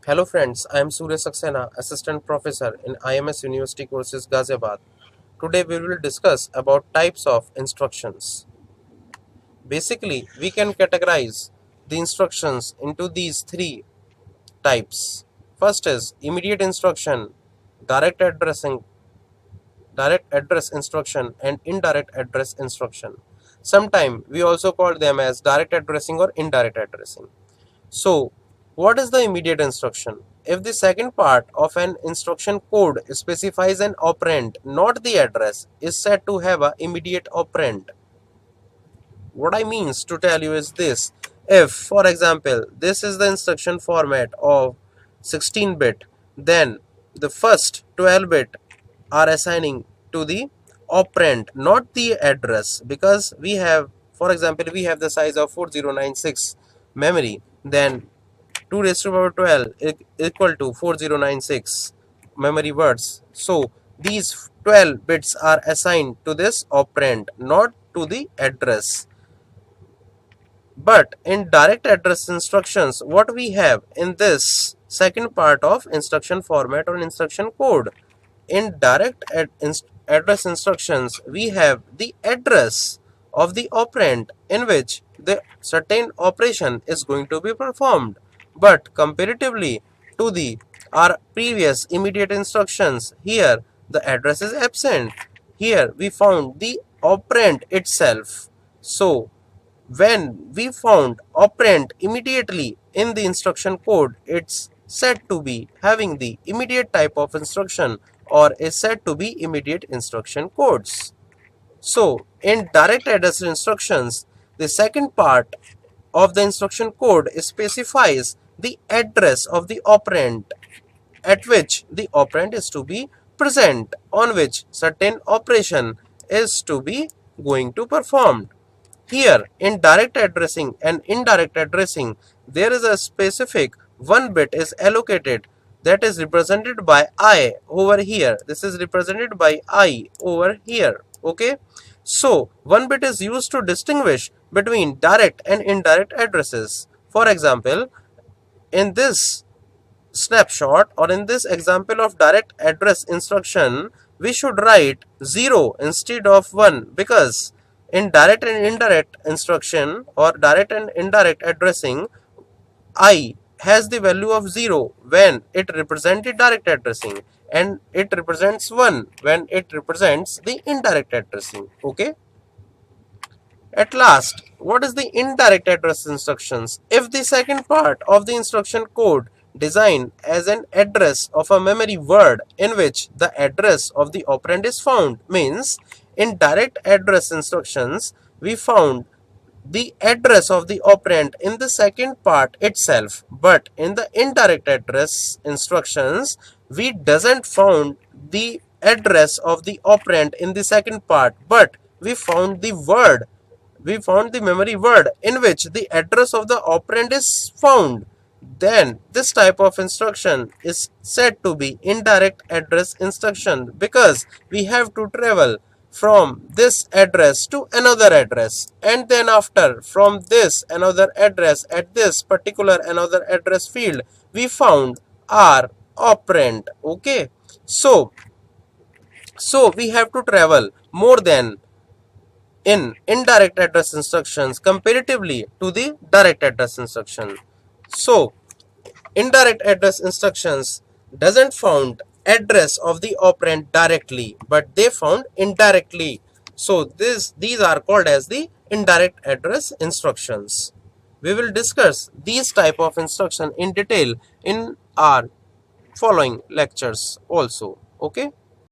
Hello friends, I am Surya Saxena, Assistant Professor in IMS University Courses Ghaziabad. Today we will discuss about types of instructions. Basically, we can categorize the instructions into these three types. First is immediate instruction, direct addressing, direct address instruction and indirect address instruction. Sometimes we also call them as direct addressing or indirect addressing. So, what is the immediate instruction? If the second part of an instruction code specifies an operand, not the address, is said to have an immediate operand. What I means to tell you is this. If, for example, this is the instruction format of 16-bit, then the first 12-bit are assigning to the operand, not the address, because we have, for example, we have the size of 4096 memory, then 2 raised to power 12 equal to 4096 memory words. So these 12 bits are assigned to this operand, not to the address. But in direct address instructions, what we have in this second part of instruction format or instruction code, in address instructions, we have the address of the operand in which the certain operation is going to be performed. But comparatively to the our previous immediate instructions, here the address is absent. Here we found the operand itself. So when we found operand immediately in the instruction code, it's said to be having the immediate type of instruction or is said to be immediate instruction codes. So in direct address instructions, the second part of the instruction code specifies the address of the operand at which the operand is to be present, on which certain operation is to be going to performed. Here in direct addressing and indirect addressing, there is a specific one bit is allocated, that is represented by I over here. This is represented by I over here. Okay. So one bit is used to distinguish between direct and indirect addresses. For example, in this snapshot or in this example of direct address instruction, we should write 0 instead of 1, because in direct and indirect instruction or direct and indirect addressing, I has the value of 0 when it represents the direct addressing, and it represents 1 when it represents the indirect addressing. Okay. At last, what is the indirect address instructions? If the second part of the instruction code designed as an address of a memory word in which the address of the operand is found, means in direct address instructions we found the address of the operand in the second part itself, but in the indirect address instructions we doesn't found the address of the operand in the second part, but we found the memory word in which the address of the operand is found. Then this type of instruction is said to be indirect address instruction, because we have to travel from this address to another address, and then after from this another address at this particular another address field we found our operand. Okay. So we have to travel more than in indirect address instructions comparatively to the direct address instruction. So indirect address instructions doesn't found address of the operand directly, but they found indirectly. So these are called as the indirect address instructions. We will discuss these type of instruction in detail in our following lectures also. Okay.